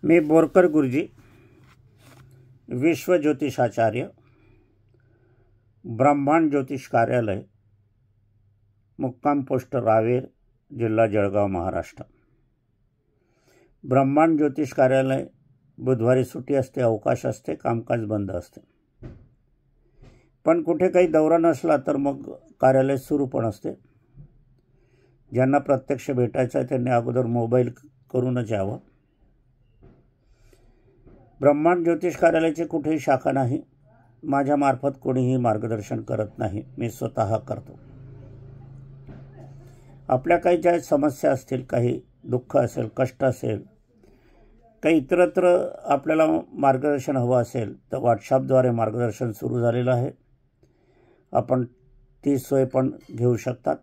मी बोरकर गुरुजी, विश्व ज्योतिषाचार्य, ब्रह्मांड ज्योतिष कार्यालय, मुक्काम पोस्ट रावेर, जिल्हा जळगाव, महाराष्ट्र। ब्रह्मांड ज्योतिष कार्यालय बुधवारी सुट्टी असते, अवकाश असते, कामकाज बंद असते। पण कुठे काही दौरा नसला तर मग कार्यालय सुरू पण असते। ज्यांना प्रत्यक्ष भेटायचं आहे त्यांनी अगोदर मोबाईल करूनच यावं। ब्रह्मांड ज्योतिष कार्यालयाची कुठेही शाखा नाही, माझ्यामार्फत कोणीही मार्गदर्शन करत नाही, मी स्वतः करतो। आपल्या काही ज्या समस्या असतील, काही दुःख असेल, कष्ट असेल, काही इतरत्र आपल्याला मार्गदर्शन हवं असेल तर व्हॉट्सअपद्वारे मार्गदर्शन सुरू झालेलं आहे। आपण ती सोय पण घेऊ शकतात,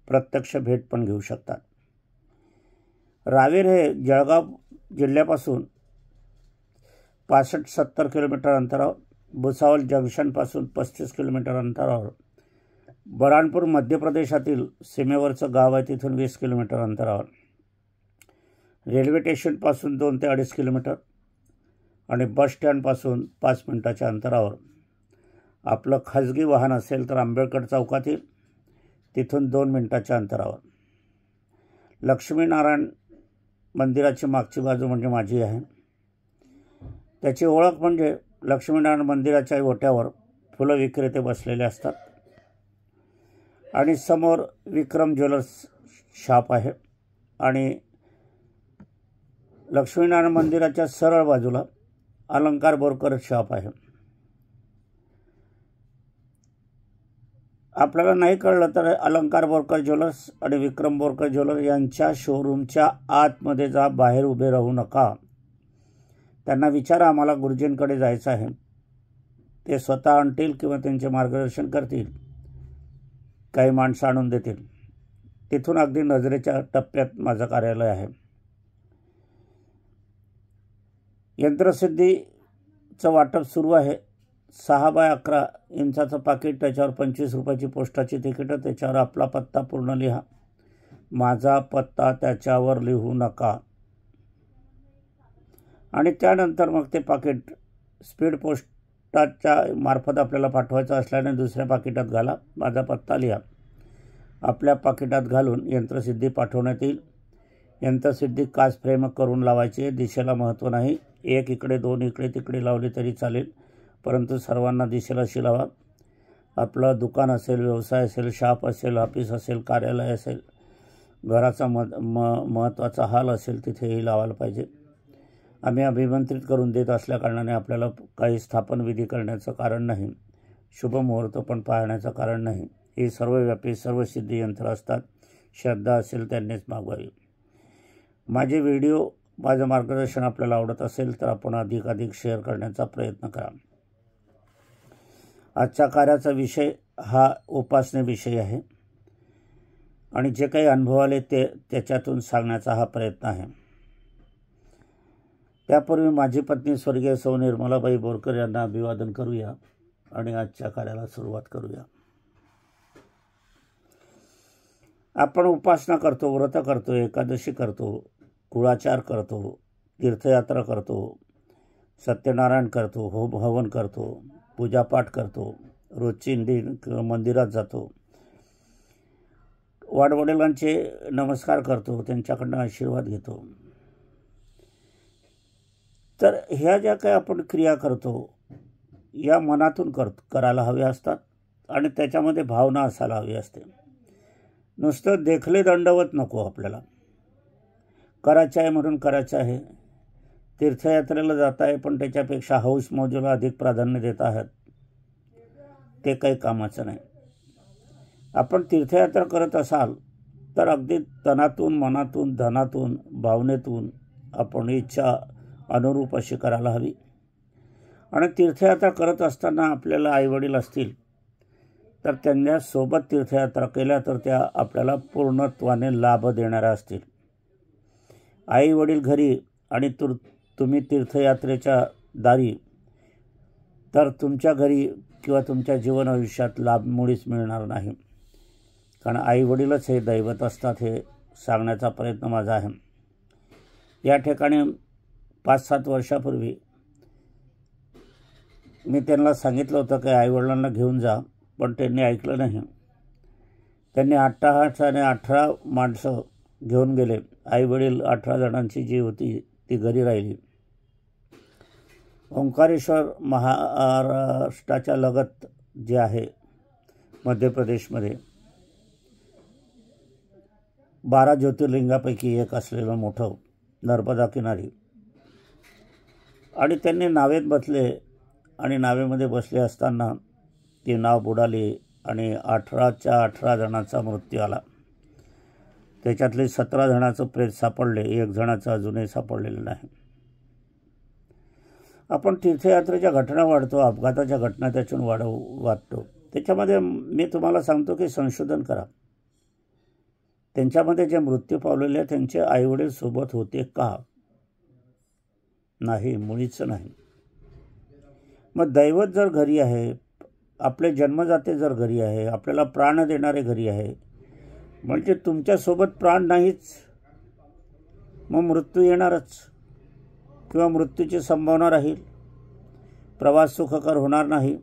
प्रत्यक्ष भेट पण घेऊ शकतात। रावेर हे जळगाव जिल्ह्यापासून 65-70 किलोमीटर अंतरावर, भुसावळ जंक्शनपासून 35 किलोमीटर अंतरावर, बरानपूर मध्य प्रदेशातील सीमेवरचं गाव आहे, तिथून 20 किलोमीटर अंतरावर, रेल्वे स्टेशनपासून 2 ते 2.5 किलोमीटर आणि बस स्टँडपासून 5 मिनिटाच्या अंतरावर। आपलं खाजगी वाहन असेल तर आंबेडकर चौकातील, तिथून 2 मिनिटाच्या अंतरावर। लक्ष्मीनारायण मंदिराची मागची बाजू म्हणजे माझी आहे। त्याची ओळख म्हणजे लक्ष्मीनारायण मंदिराच्या ओट्यावर फुलं विक्रेते बसलेले असतात आणि समोर विक्रम ज्वेलर्स शॉप आहे आणि लक्ष्मीनारायण मंदिराच्या सरळ बाजूला अलंकार बोरकर शॉप आहे। आपल्याला नाही कळलं तर अलंकार बोरकर ज्वेलर्स आणि विक्रम बोरकर ज्वेलर्स यांच्या शोरूमच्या आतमध्ये जा, बाहेर उभे राहू नका। त्यांना विचारा आम्हाला गुरुजींकडे जायचं आहे, ते स्वतः आणतील किंवा त्यांचे मार्गदर्शन करतील, काही माणसं आणून देतील। तिथून अगदी नजरेच्या टप्प्यात माझं कार्यालय आहे। यंत्रसिद्धीचं वाटप सुरू आहे। 6 बाय 11 इंचाचं पाकिट, त्याच्यावर 25 रुपयाची पोस्टाची तिकीटं, त्याच्यावर आपला पत्ता पूर्ण लिहा, माझा पत्ता त्याच्यावर लिहू नका। आणि त्यानंतर मग ते पाकिट स्पीड पोस्टाच्या मार्फत आपल्याला पाठवायचं असल्याने दुसऱ्या पाकिटात घाला, माझा पत्ता लिहा, आपल्या पाकिटात घालून यंत्रसिद्धी पाठवण्यात येईल। यंत्रसिद्धी काच फ्रेम करून लावायची, दिशेला महत्त्व नाही, 1 इकडे 2 इकडे तिकडे लावली तरी चालेल, परंतु सर्वांना दिशेला अशी लावा। आपलं दुकान असेल, व्यवसाय असेल, शॉप असेल, ऑफिस असेल, कार्यालय असेल, घराचा महत्त्वाचा हॉल असेल, तिथेही लावायला पाहिजे। आम्ही अभिमंत्रित करून देत असल्याकारणाने आपल्याला काही स्थापनविधी करण्याचं कारण नाही, शुभमुहूर्त पण पाहण्याचं कारण नाही। ही सर्वव्यापी सर्व सिद्धी यंत्र असतात, श्रद्धा असेल त्यांनीच मागवावी। माझे व्हिडिओ, माझं मार्गदर्शन आपल्याला आवडत असेल तर आपण अधिकाधिक शेअर करण्याचा प्रयत्न करा। आजच्या कार्याचा विषय हा उपासनेविषयी आहे आणि जे काही अनुभव आले ते त्याच्यातून सांगण्याचा हा प्रयत्न आहे। त्यापूर्वी माझी पत्नी स्वर्गीय सौ निर्मलाबाई बोरकर यांना अभिवादन करूया आणि आजच्या कार्याला सुरुवात करूया। आपण उपासना करतो, व्रत करतो, एकादशी करतो, कुळाचार करतो, तीर्थयात्रा करतो, सत्यनारायण करतो, होम हवन करतो, पूजापाठ करतो, रोजची मंदिरात जातो, वाडवडिलांचे नमस्कार करतो, त्यांच्याकडनं आशीर्वाद घेतो। तर ह्या ज्या काही आपण क्रिया करतो या मनातून करायला हव्या असतात आणि त्याच्यामध्ये भावना असायला हवी असते। नुसतं देखले दंडवत नको, आपल्याला करायचं आहे म्हणून करायचं आहे। तीर्थयात्रेला जात आहे पण त्याच्यापेक्षा हौस मौजूला अधिक प्राधान्य देत आहात, ते काही कामाचं नाही। आपण तीर्थयात्रा करत असाल तर अगदी तनातून, मनातून, धनातून, भावनेतून आपण इच्छा अनुरूप अशी करायला हवी। आणि तीर्थयात्रा करत असताना आपल्याला आईवडील असतील तर त्यांच्यासोबत तीर्थयात्रा केल्या तर त्या आपल्याला पूर्णत्वाने लाभ देणाऱ्या असतील। आईवडील घरी आणि तुम्ही तीर्थयात्रेच्या दारी, तर तुमच्या घरी किंवा तुमच्या जीवन आयुष्यात लाभ मुळीच मिळणार नाही, कारण आईवडीलच हे दैवत असतात, हे सांगण्याचा प्रयत्न माझा आहे। या ठिकाणी 5-7 वर्षापूर्वी मी त्यांना सांगितलं होतं की आईवडिलांना घेऊन जा, पण त्यांनी ऐकलं नाही. त्यांनी अट्टाहासाने 18 माणसं घेऊन गेले. आईवडील 18 जणांची जी होती ती घरी राहिली. ओंकारेश्वर महाराष्ट्राच्या लगत जे आहे मध्य प्रदेशमध्ये 12 ज्योतिर्लिंगापैकी एक असलेलं मोठं नर्मदा किनारी, आणि त्यांनी नावेत बसले आणि नावेमध्ये बसले असताना ती नाव बुडाली आणि 18च्या 18 जणांचा मृत्यू आला. त्याच्यातले 17 जणांचं प्रेत सापडले, 1 जणाचं अजूनही सापडलेलं नाही. आपण तीर्थयात्रेच्या घटना वाढतो, अपघाताच्या घटना त्याच्यातून वाटतो. त्याच्यामध्ये मी तुम्हाला सांगतो की संशोधन करा. त्यांच्यामध्ये जे मृत्यू पावलेले त्यांचे आईवडील सोबत होते का? नाही, मुळीच नाही. मग दैवत जर घरी आहे, आपले जन्मदाते जर घरी आहे, आपल्याला प्राण देणारे घरी आहे, म्हणजे तुमच्यासोबत प्राण नाहीच, मग मृत्यू येणारच किंवा मृत्यूची संभावना राहील. प्रवास सुखकर होणार नाही.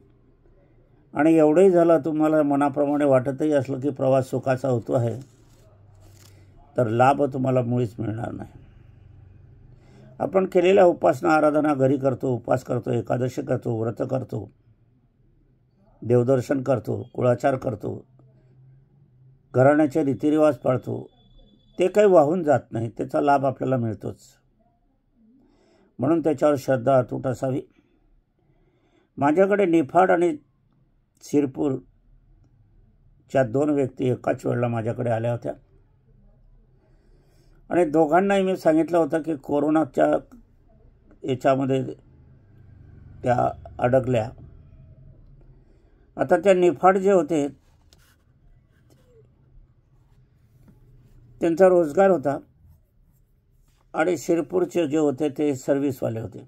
आणि एवढंही झालं, तुम्हाला मनाप्रमाणे वाटतही असलं की प्रवास सुखाचा होतो आहे, तर लाभ तुम्हाला मुळीच मिळणार नाही. आपण केलेल्या उपासना आराधना घरी करतो, उपवास करतो, एकादशी करतो, व्रत करतो, देवदर्शन करतो, कुळाचार करतो, घराण्याचे रीतिरिवाज पाळतो, ते काही वाहून जात नाही, त्याचा लाभ आपल्याला मिळतोच. म्हणून त्याच्यावर श्रद्धा अतूट असावी. माझ्याकडे निफाड आणि शिरपूरच्या 2 व्यक्ती एकाच वेळेला माझ्याकडे आल्या होत्या आणि दोघांनाही मी सांगितलं होतं की कोरोनाच्या याच्यामध्ये त्या अडकल्या. आता त्या निफाड जे होते त्यांचा रोजगार होता आणि शिरपूरचे जे होते ते सर्व्हिसवाले होते.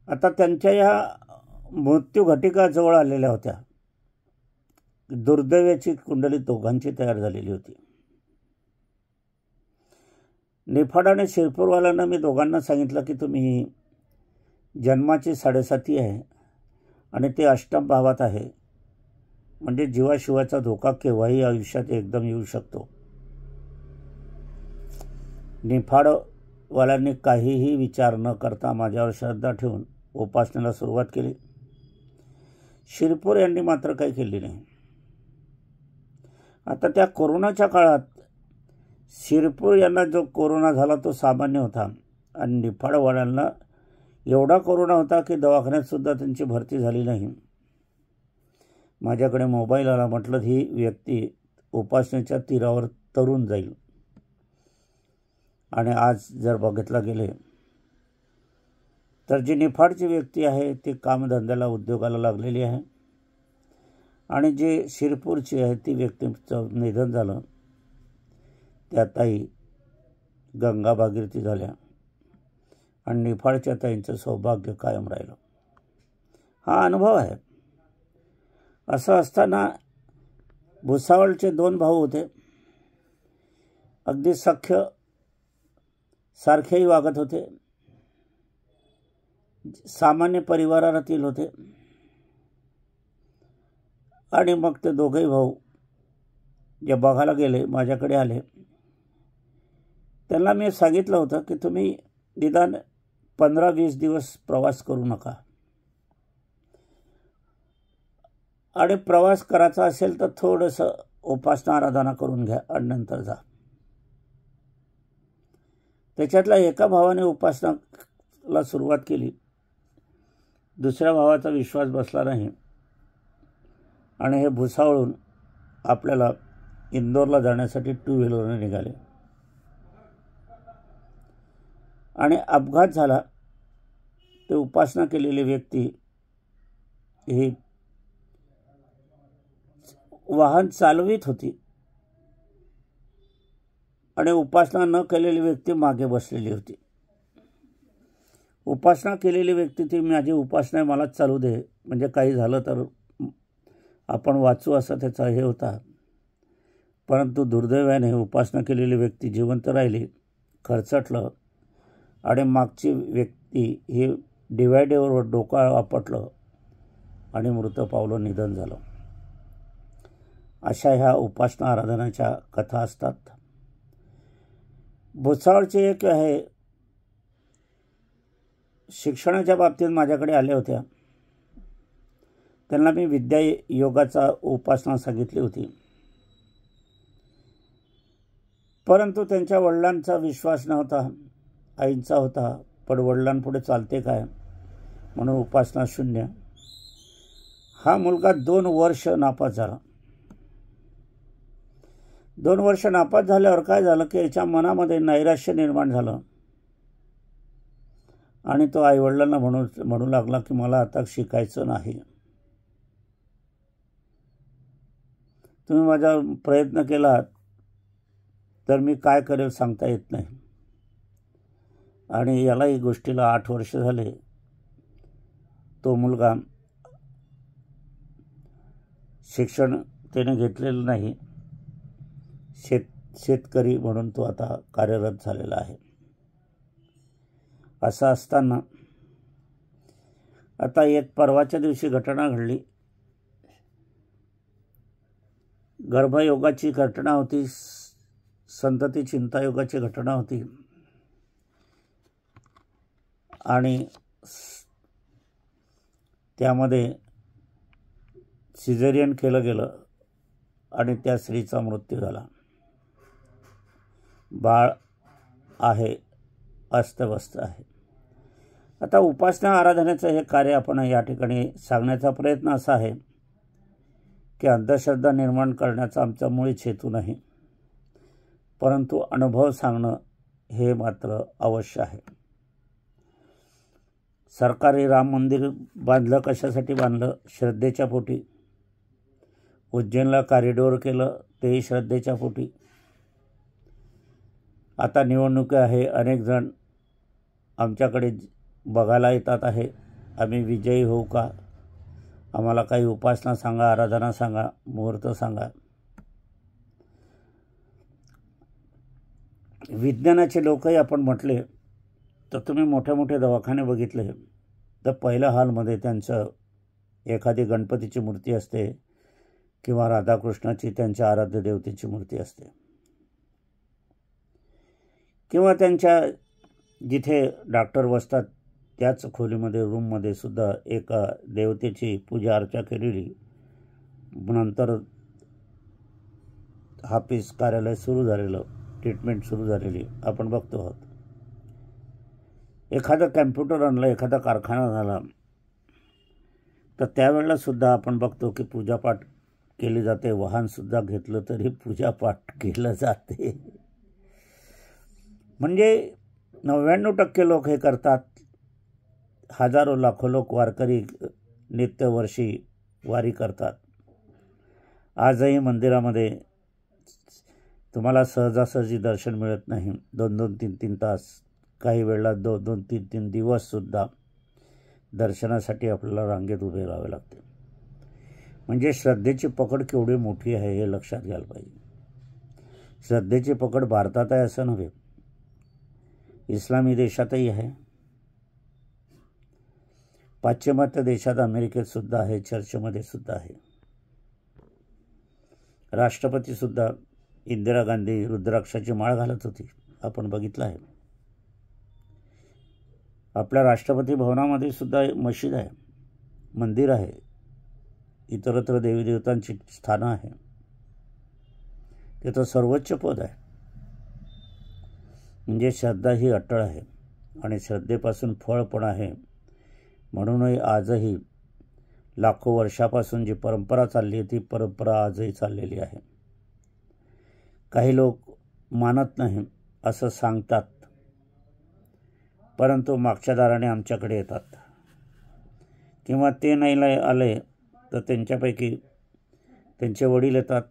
आता त्यांच्या या मृत्यू घटिका जवळ आलेल्या होत्या. दुर्दैवाची कुंडली दोघांची तयार झालेली होती. निफाड आणि शिरपूरवाल्यांना मी दोघांना सांगितलं की तुम्ही जन्माची 7.5 आहे आणि ते अष्टम भावात आहे, म्हणजे जीवाशिवाचा धोका केव्हाही आयुष्यात एकदम येऊ शकतो. निफाडवाल्यांनी काहीही विचार न करता माझ्यावर श्रद्धा ठेवून उपासनेला सुरुवात केली. शिरपूर यांनी मात्र काही केली नाही. आता त्या कोरोनाच्या काळात शिरपूर यांना जो कोरोना झाला तो सामान्य होता आणि निफाडवाल्यांना एवढा कोरोना होता की दवाखान्यातसुद्धा त्यांची भरती झाली नाही. माझ्याकडे मोबाईल आला. म्हटलं ही व्यक्ती उपासनेच्या तीरावर तरून जाईल. आणि आज जर बघितलं गेले तर जी निफाडची व्यक्ती आहे ती कामधंद्याला उद्योगाला लागलेली आहे आणि जे शिरपूरची आहे ती व्यक्तीचं निधन झालं. त्या ताई गंगा भागीरथी झाल्या आणि निफाडच्या ताईंचं सौभाग्य कायम राहिलं. हा अनुभव आहे. असं असताना भुसावळचे 2 भाऊ होते. अगदी सख्य सारखेही वागत होते. सामान्य परिवारातील होते. आणि मग ते दोघेही भाऊ जे बघायला गेले माझ्याकडे आले. त्यांना मी सांगितलं होतं की तुम्ही निदान 15-20 दिवस प्रवास करू नका आणि प्रवास करायचा असेल तर थोडंसं उपासना आराधना करून घ्या आणि नंतर जा. त्याच्यातल्या एका भावाने उपासनाला सुरुवात केली. दुसऱ्या भावाचा विश्वास बसला नाही आणि हे भुसावळून आपल्याला इंदोरला जाण्यासाठी 2 व्हीलरने निघाले आणि अपघात झाला. ते उपासना केलेली व्यक्ती ही वाहन चालवित होती आणि उपासना न केलेली व्यक्ती मागे बसलेली होती. उपासना केलेली व्यक्ती ती माझी उपासना आहे, मलाच चालू दे, म्हणजे काही झालं तर आपण वाचू असं त्याचा हे होता. परंतु दुर्दैवाने उपासना केलेली व्यक्ती जिवंत राहिली. खरचटलं आणि मागची व्यक्ती ही डिवायडरवर डोकं आपटलं आणि मृत पावलं निधन झालं. अशा ह्या उपासना आराधनाच्या कथा असतात. भुसावळची एक आहे, शिक्षणाच्या बाबतीत माझ्याकडे आल्या होत्या. त्यांना मी विद्या योगाचा उपासना सांगितली होती, परंतु त्यांच्या वडिलांचा विश्वास नव्हता, आईंचा होता, पण वडिलांपुढे चालते काय म्हणून उपासना शून्य. हा मुलगा 2 वर्ष नापास झाला. 2 वर्ष नापास झाल्यावर काय झालं की याच्या मनामध्ये नैराश्य निर्माण झालं आणि तो आईवडिलांना म्हणू लागला की मला आता शिकायचं नाही. तुम्ही माझा प्रयत्न केला तर मी काय करेल सांगता येत नाही. आणि यालाही गोष्टीला 8 वर्ष झाले. तो मुलगा शिक्षण त्याने घेतलेलं नाही. शेतकरी म्हणून तो आता कार्यरत झालेला आहे. असं असताना आता एक परवाच्या दिवशी घटना घडली. गर्भयोगाची घटना होती, संतती चिंतायोगाची घटना होती आणि त्यामध्ये सिझेरियन केलं गेलं आणि त्या स्त्रीचा मृत्यू झाला. बाळ आहे, अस्तव्यस्त आहे. आता उपासना आराधनेचं हे कार्य आपण या ठिकाणी सांगण्याचा प्रयत्न असा आहे की अंधश्रद्धा निर्माण करण्याचा आमचा मुळीच हेतू नाही, परंतु अनुभव सांगणं हे मात्र अवश्य आहे. सरकारी राम मंदिर बांधलं, कशासाठी बांधलं? श्रद्धेच्या पोटी. उज्जैनला कॉरिडॉर केलं, तेही श्रद्धेच्या पोटी. आता निवडणूक आहे, अनेक जण आमच्याकडे बघायला येतात आहे, आम्ही विजयी होऊ का, आम्हाला काही उपासना सांगा, आराधना सांगा, मुहूर्त सांगा. विज्ञानाचे लोकही आपण म्हटले तर तुम्ही मोठे मोठे दवाखाने बघितले तर पहिल्या हॉलमध्ये त्यांचं एखादी गणपतीची मूर्ती असते किंवा राधाकृष्णाची, त्यांच्या आराध्य देवतेची मूर्ती असते, किंवा त्यांच्या जिथे डॉक्टर बसतात त्याच खोलीमध्ये रूममध्ये सुद्धा एका देवतेची पूजा अर्चा केलेली, नंतर ऑफिस कार्यालय सुरू झालेलं, ट्रीटमेंट सुरू झालेली आपण बघतो आहोत. एखादा कॅम्प्युटर आणला, एखादा कारखाना झाला तर त्यावेळेला सुद्धा आपण बघतो की पूजापाठ केली जाते. वाहनसुद्धा घेतलं तरी पूजापाठ केलं जाते. म्हणजे 99% लोक हे करतात. हजारो लाखो लोक वारकरी नित्यवर्षी वारी करतात. आजही मंदिरामध्ये तुम्हाला सहजासहजी दर्शन मिळत नाही. 2-2, 3-3 तास, काही वेळेला 2-2, 3-3 दिवससुद्धा दर्शनासाठी आपल्याला रांगेत उभे राहावे लागते. म्हणजे श्रद्धेची पकड केवढी मोठी आहे हे लक्षात घ्यायला पाहिजे. श्रद्धेची पकड भारतात आहे असं नव्हे, इस्लामी देशातही आहे, पाश्चिमात्य देशात अमेरिकेत सुद्धा आहे, चर्चमध्ये सुद्धा आहे. राष्ट्रपतीसुद्धा इंदिरा गांधी रुद्राक्षाची माळ घालत होती, आपण बघितलं आहे. आपल्या राष्ट्रपती भवनामध्ये सुद्धा मशीद आहे, मंदिर आहे, इतरत्र देवीदेवतांची स्थानं आहे, तिथं सर्वोच्च पद आहे. म्हणजे श्रद्धा ही अटळ आहे आणि श्रद्धेपासून फळ पण आहे. म्हणूनही आजही लाखो वर्षापासून जी परंपरा चालली आहे ती परंपरा आजही चाललेली आहे. काही लोक मानत नाही असं सांगतात, परंतु मागच्या दाराने आमच्याकडे येतात, किंवा ते नाही आले तर त्यांच्यापैकी त्यांचे वडील येतात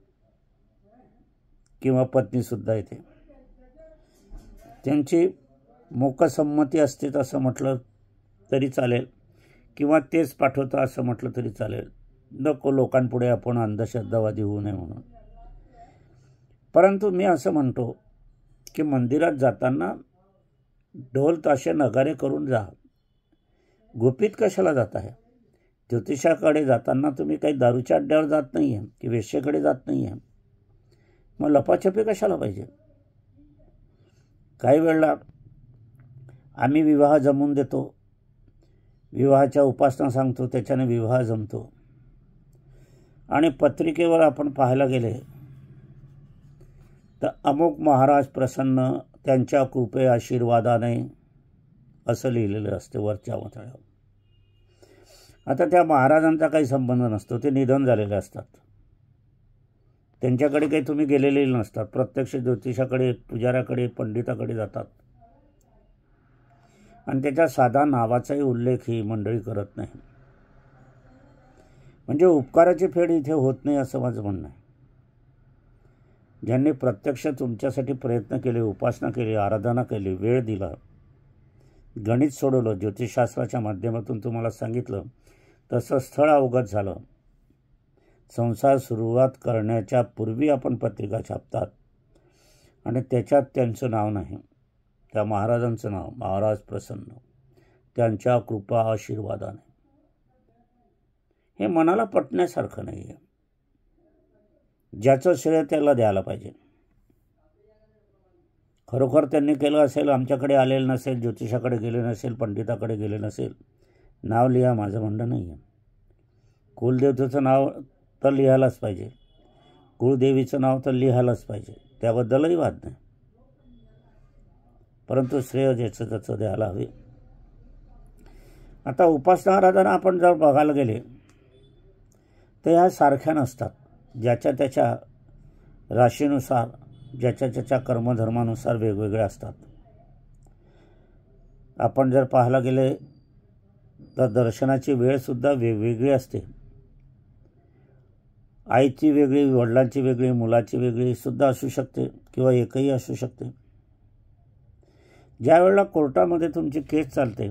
किंवा पत्नीसुद्धा येते. त्यांची मोकसंमती असते असं म्हटलं तरी चालेल, किंवा तेच पाठवतं असं म्हटलं तरी चालेल. नको लोकांपुढे आपण अंधश्रद्धावादी होऊ नये म्हणून. परंतु मी असं म्हणतो की मंदिरात जाताना ढोल ताशे नगारे करून जा. गुपित कशाला जात आहे? ज्योतिषाकडे जाताना तुम्ही काही दारूच्या अड्ड्यावर जात नाही आहे की वेश्येकडे जात नाही आहे. मग लपाछपी कशाला पाहिजे? काही वेळेला आम्ही विवाह जमवून देतो, विवाहाच्या उपासना सांगतो, त्याच्याने विवाह जमतो. आणि पत्रिकेवर आपण पाहायला गेले तर अमुक महाराज प्रसन्न, त्यांच्या कृपे आशीर्वादाने असं लिहिलेलं असते वरच्या मथळ्यावर. आता त्या महाराजांचा काही संबंध नसतो, ते निधन झालेले असतात. त्यांच्याकडे काही तुम्ही गेलेले नसतात. प्रत्यक्ष ज्योतिषाकडे, पुजाऱ्याकडे, पंडिताकडे जातात. आणि त्याच्या साधा नावाचाही उल्लेख ही मंडळी करत नाही. म्हणजे उपकाराची फेड इथे होत नाही असं माझं म्हणणं आहे. ज्यांनी प्रत्यक्ष तुमच्यासाठी प्रयत्न केले, उपासना केली, आराधना केली, वेळ दिला, गणित सोडवलं, ज्योतिषशास्त्राच्या माध्यमातून तुम्हाला सांगितलं, तसं स्थळ अवगत झालं. संसार सुरुवात करण्याच्या पूर्वी आपण पत्रिका छापतात आणि त्याच्यात त्यांचं नाव नाही, त्या महाराजांचं नाव, महाराज प्रसन्न, त्यांच्या कृपा आशीर्वादाने. हे मनाला पटण्यासारखं नाही आहे. ज्याचं श्रेय त्याला द्यायला पाहिजे. खरोखर त्यांनी केलं असेल, आमच्याकडे आलेलं नसेल, ज्योतिषाकडे गेले नसेल, पंडिताकडे गेले नसेल, नाव लिहा, माझं म्हणणं नाही आहे. कुलदेवतेचं नाव तर लिहायलाच पाहिजे, कुळदेवीचं नाव तर लिहायलाच पाहिजे, त्याबद्दलही वाद नाही. परंतु श्रेय ज्याचं त्याचं द्यायला हवे. आता उपासना आराधना आपण जर बघायला गेले तर ह्या सारख्या नसतात. ज्याच्या त्याच्या राशीनुसार, ज्याच्या त्याच्या कर्मधर्मानुसार वेगवेगळे असतात. आपण जर पाहायला गेले तर दर्शनाची वेळसुद्धा वेगवेगळी असते. आईची वेगळी, वडिलांची वेगळी, मुलाची वेगळी सुद्धा असू शकते किंवा एकही असू शकते. ज्या वेळेला कोर्टामध्ये तुमची केस चालते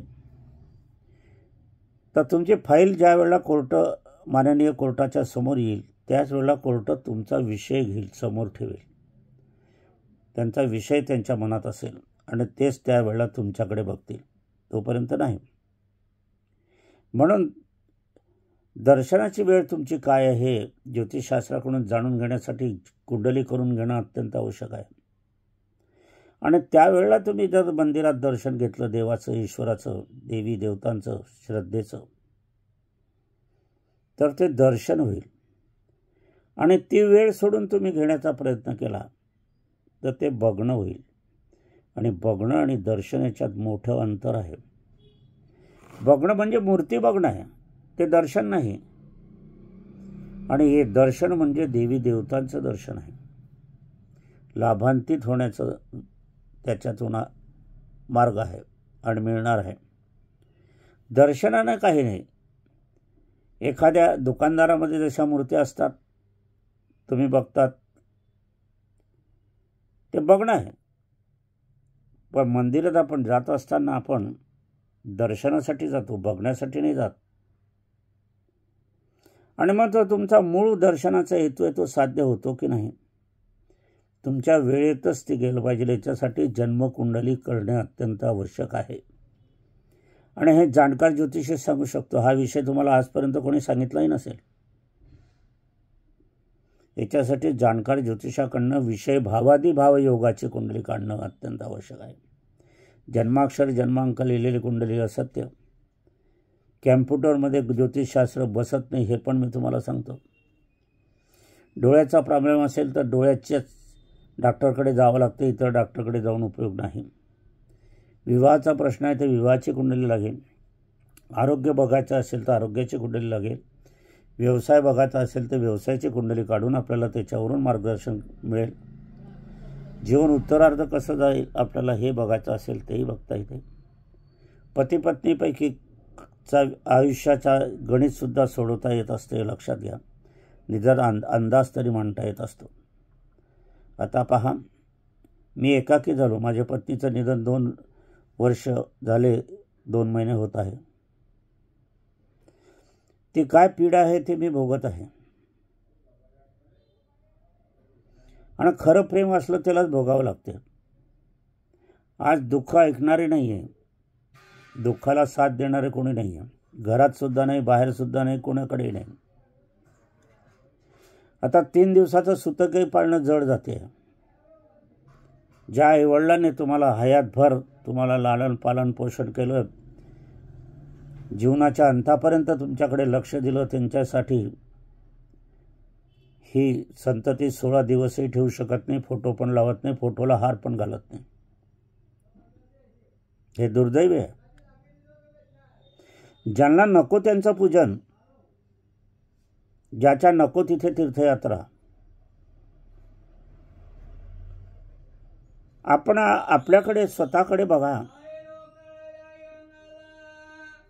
तर तुमची फाईल ज्या वेळेला माननीय कोर्टाच्या समोर येईल त्याच वेळेला कोर्ट तुमचा विषय घेईल, समोर ठेवेल. त्यांचा विषय त्यांच्या मनात असेल आणि तेच त्यावेळेला तुमच्याकडे बघतील, तोपर्यंत नाही. म्हणून दर्शनाची वेळ तुमची काय आहे ज्योतिषशास्त्राकडून जाणून घेण्यासाठी कुंडली करून घेणं अत्यंत आवश्यक आहे. आणि त्यावेळेला तुम्ही जर मंदिरात दर्शन घेतलं देवाचं, ईश्वराचं, देवी देवतांचं, श्रद्धेचं, तर ते दर्शन होईल. आणि ती वेळ सोडून तुम्ही घेण्याचा प्रयत्न केला तर ते बघणं होईल. आणि बघणं आणि दर्शन याच्यात मोठं अंतर आहे. बघणं म्हणजे मूर्ती बघणं आहे, ते दर्शन नाही. आणि हे दर्शन म्हणजे देवी देवतांचं दर्शन आहे. लाभान्वित होण्याचं त्याच्यातून मार्ग आहे आणि मिळणार आहे. दर्शनानं काही नाही. एखाद्या दुकानदारामध्ये जशा मूर्त्या असतात तुम्ही बघतात, ते बघणं आहे. पण मंदिरात आपण जात असताना आपण दर्शनासाठी जातो, बघण्यासाठी नाही जात. आणि मग तो तुमचा मूळ दर्शनाचा हेतू आहे तो साध्य होतो की नाही, तुमच्या वेळेतच ती गेलं पाहिजे. याच्यासाठी जन्मकुंडली करणे अत्यंत आवश्यक आहे. आणि हे जाणकार ज्योतिषी सांगू शकतो. हा विषय तुम्हाला आजपर्यंत कोणी सांगितलाही नसेल. याच्यासाठी जाणकार ज्योतिषाकडनं विषय भावादिभाव योगाची कुंडली काढणं अत्यंत आवश्यक आहे. जन्माक्षर जन्मांक लिहिलेली कुंडली असत्य. कॅम्प्युटरमध्ये ज्योतिषशास्त्र बसत नाही, हे पण मी तुम्हाला सांगतो. डोळ्याचा प्रॉब्लेम असेल तर डोळ्याच्याच डॉक्टरकडे जावं लागतं, इतर डॉक्टरकडे जाऊन उपयोग नाही. विवाहाचा प्रश्न आहे तर विवाहाची कुंडली लागेल. आरोग्य बघायचं असेल तर आरोग्याची कुंडली लागेल. व्यवसाय बघायचा असेल तर व्यवसायाची कुंडली काढून आपल्याला त्याच्यावरून मार्गदर्शन मिळेल. जीवन उत्तरार्ध कसं जाईल आपल्याला हे बघायचं असेल तेही बघता येते. पती पत्नीपैकीचा आयुष्याचा गणितसुद्धा सोडवता येत असतं, हे लक्षात घ्या. निदान अंदाज तरी मांडता येत असतो. आता पहा, मी एकाकी झालो. माझ्या पत्नीचं निधन 2 वर्ष झाले, 2 महिने होत आहे. ती काय पीडा आहे ते मी भोगत आहे. आणि खरं प्रेम असलं त्यालाच भोगावं लागते. आज दुःख ऐकणारे नाही आहे, दुःखाला साथ देणारे कोणी नाही आहे, घरात सुद्धा नाही, बाहेर सुद्धा नाही, कोणाकडेही नाही. आता 3 दिवसाचं सुतकही पाळणं जड जाते. ज्या आईवडिलांनी तुम्हाला हयातभर तुम्हाला लालन पालन पोषण केलं, जीवनाच्या अंतापर्यंत तुमच्याकडे लक्ष दिलं, त्यांच्यासाठी ही संतती 16 दिवसही ठेवू शकत नाही, फोटो पण लावत नाही, फोटोला हार पण घालत नाही. हे दुर्दैव आहे. ज्यांना नको त्यांचं पूजन, ज्याच्या नको तिथे तीर्थयात्रा. आपण आपल्याकडे स्वतःकडे बघा.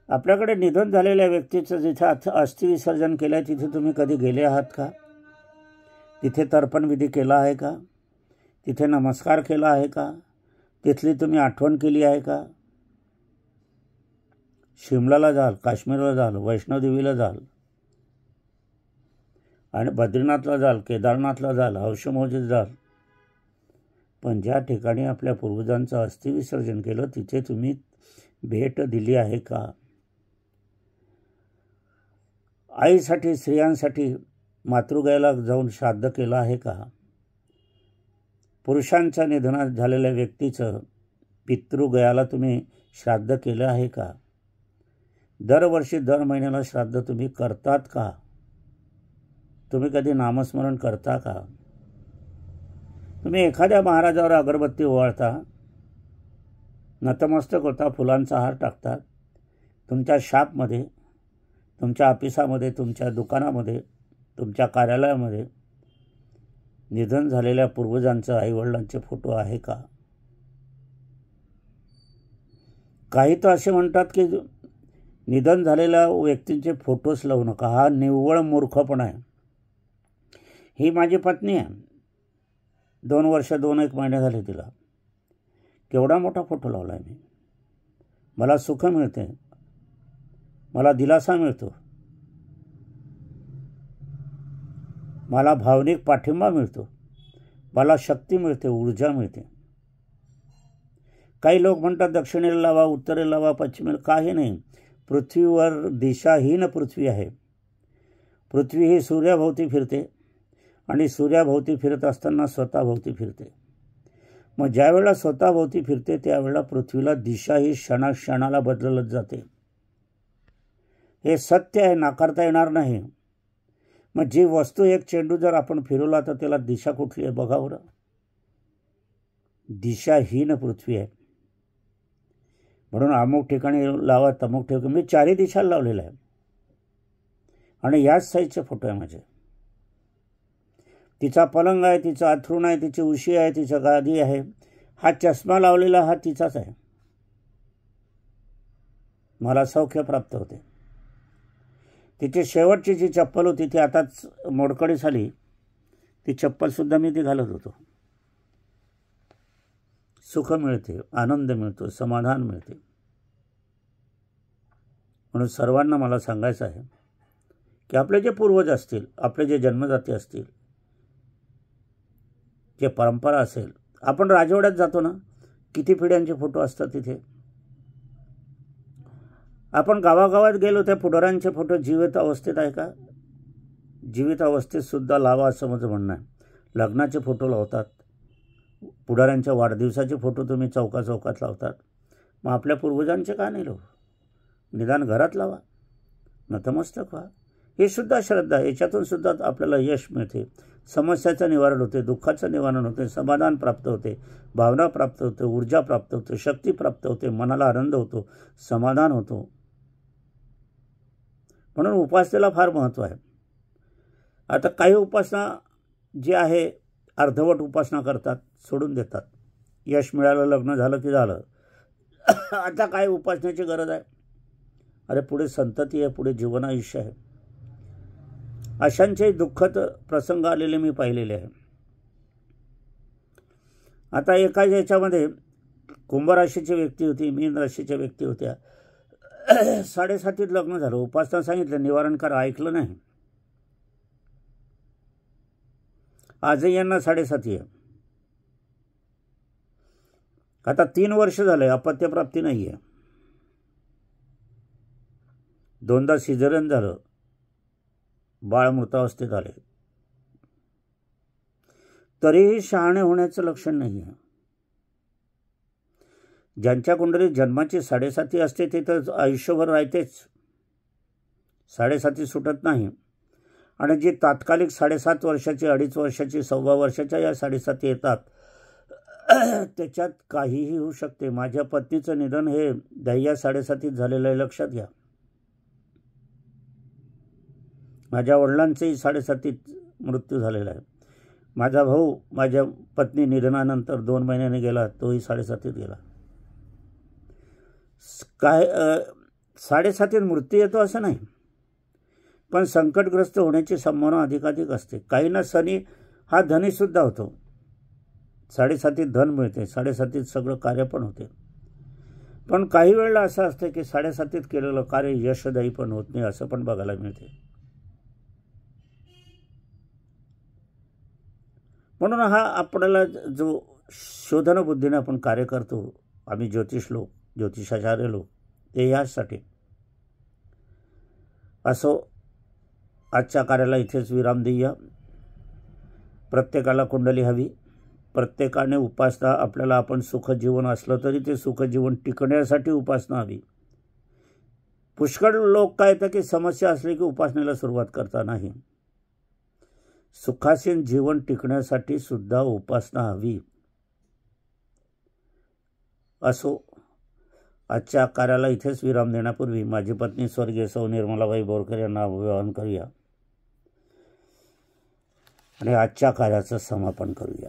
आपल्याकडे निधन झालेल्या व्यक्तीचं जिथे अस्थि विसर्जन केलं आहे तिथे तुम्ही कधी गेले आहात का? तिथे तर्पण विधी केला आहे का? तिथे नमस्कार केला आहे का? तिथली तुम्ही आठवण केली आहे का? शिमलाला जाल, काश्मीरला जाल, वैष्णोदेवीला जाल आणि बद्रीनाथला जाल, केदारनाथला जाल, हौशमोजीत जाल, पण ज्या ठिकाणी आपल्या पूर्वजांचं अस्थि विसर्जन केलं तिथे तुम्ही भेट दिली आहे का? आईसाठी, स्त्रियांसाठी मातृगयाला जाऊन श्राद्ध केलं आहे का? पुरुषांच्या निधनात झालेल्या व्यक्तीचं पितृगयाला तुम्ही श्राद्ध केलं आहे का? दरवर्षी दर महिन्याला श्राद्ध तुम्ही करतात का? तुम्ही कधी नामस्मरण करता का? तुम्ही एखाद्या महाराजावर अगरबत्ती ओवाळता, नतमस्तक होता, फुलांचा हार टाकता, तुमच्या शॉपमध्ये, तुमच्या ऑफिसामध्ये, तुमच्या दुकानामध्ये, तुमच्या कार्यालयामध्ये निधन झालेल्या पूर्वजांचं, आईवडिलांचे फोटो आहे का? काही तर असे म्हणतात की निधन झालेल्या व्यक्तींचे फोटोच लावू नका. हा निव्वळ मूर्खपणा आहे. ही माझी पत्नी आहे, 2 वर्ष 2-1 महिने झाले तिला. केवढा मोठा फोटो लावला आहे मी. मला सुख मिळते, मला दिलासा मिळतो, मला भावनिक पाठिंबा मिळतो, मला शक्ती मिळते, ऊर्जा मिळते. काही लोक म्हणतात दक्षिणेला लावा, उत्तरेला लावा, पश्चिमेला. काही नाही. पृथ्वीवर दिशाहीन पृथ्वी आहे. पृथ्वी ही सूर्याभोवती फिरते आणि सूर्याभोवती फिरत असताना स्वतःभोवती फिरते. मग ज्या वेळेला स्वतःभोवती फिरते त्यावेळेला पृथ्वीला दिशा ही क्षणाक्षणाला बदलत जाते. हे सत्य आहे, नाकारता येणार नाही. मग जी वस्तू, एक चेंडू जर आपण फिरवला तर त्याला दिशा कुठली आहे बघा बरं. दिशाहीन पृथ्वी आहे. म्हणून अमुक ठिकाणी लावा, तमुक ठिकाणी. मी 4ही दिशाला लावलेला आहे आणि याच साईजचे फोटो आहे माझे. तिचा पलंग आहे, तिचं अंथरूण आहे, तिची उशी आहे, तिचं गादी आहे. हा चष्मा लावलेला हा तिचाच आहे. मला सौख्य प्राप्त होते. तिची शेवटची जी चप्पल होती ती आताच मोडकळी झाली. ती चप्पलसुद्धा मी ती घालत होतो. सुख मिळते, आनंद मिळतो, समाधान मिळते. म्हणून सर्वांना मला सांगायचं आहे की आपले जे पूर्वज असतील, आपले जे जन्मदाते असतील, जे परंपरा असेल, आपण राजवाड्यात जातो ना, किती पिढ्यांचे फोटो असतात तिथे. आपण गावागावात गेलो त्या पुढाऱ्यांचे फोटो जीवित अवस्थेत आहे का? जीवित अवस्थेत सुद्धा लावा असं माझं म्हणणं आहे. लग्नाचे फोटो लावतात, पुढाऱ्यांच्या वाढदिवसाचे फोटो तुम्ही चौकात लावतात. मग आपल्या पूर्वजांचे का नाही लावू? निदान घरात लावा, नतमस्तक व्हा. हे सुद्धा श्रद्धा. याच्यातून सुद्धा आपल्याला यश मिळते, समस्याचं निवारण होते, दुःखाचं निवारण होते, समाधान प्राप्त होते, भावना प्राप्त होते, ऊर्जा प्राप्त होते, शक्ती प्राप्त होते, मनाला आनंद होतो, समाधान होतो. म्हणून उपासनेला फार महत्त्व आहे. आता काही उपासना जी आहे अर्धवट उपासना करतात, सोडून देतात. यश मिळालं, लग्न झालं की झालं. आता काय उपासनेची गरज आहे? अरे पुढे संतती आहे, पुढे जीवन आयुष्य आहे. अशांचे दुःखद प्रसंग आलेले मी पाहिलेले आहे. आता एका याच्यामध्ये कुंभ राशीची व्यक्ती होती, मीन राशीच्या व्यक्ती होत्या. 7.5 लग्न झालं. उपासना सांगितलं, निवारण करा, ऐकलं नाही. आजही यांना 7.5 आहे. आता 3 वर्ष झाले अपत्यप्राप्ती नाही आहे. 2दा सिझेरियन झालं, बाळ मृतावस्थेत आले, तरीही शहाणे होण्याचं लक्षण नाही आहे. ज्यांच्या कुंडलीत जन्माची 7.5 असते ते तर आयुष्यभर राहतेच, 7.5 सुटत नाही. आणि जी तात्कालिक 7.5 वर्षाची, 2.5 वर्षाची, 1.25 वर्षाच्या या 7.5 येतात त्याच्यात काहीही होऊ शकते. माझ्या पत्नीचं निधन हे 10 7.5 झालेलं आहे, लक्षात घ्या. माझ्या वडिलांचंही 7.5 मृत्यू झालेला आहे. माझा भाऊ माझ्या पत्नी निधनानंतर 2 महिन्याने गेला, तोही 7.5 गेला. काय 7.5 मृत्यू येतो असं नाही, पण संकटग्रस्त होण्याची संभावना अधिकाधिक असते. काहींना शनी हा धनीसुद्धा होतो, 7.5 धन मिळते, 7.5 सगळं कार्य पण होते. पण काही वेळेला असं असतं की 7.5 केलेलं कार्य यशदायी पण होत नाही, असं पण बघायला मिळते. म्हणून हा आपल्याला जो शोधन बुद्धीने आपण कार्य करतो, आम्ही ज्योतिष लोक, ज्योतिषाचार्य लोक, ते यासाठी. असो, आजच्या कार्याला इथेच विराम देऊया. प्रत्येकाला कुंडली हवी, प्रत्येकाने उपासना. आपल्याला आपण सुखजीवन असलं तरी ते सुखजीवन टिकण्यासाठी उपासना हवी. पुष्कळ लोक काय तर की समस्या असली की उपासनेला सुरुवात करता नाही. सुखासीन जीवन टिकण्यासाठी सुद्धा उपासना हवी. असो, आजच्या कार्याला इथेच विराम देण्यापूर्वी माझी पत्नी स्वर्गीय सौ निर्मलाबाई बोरकर यांना अभिवादन करूया आणि आजच्या कार्याचं समापन करूया.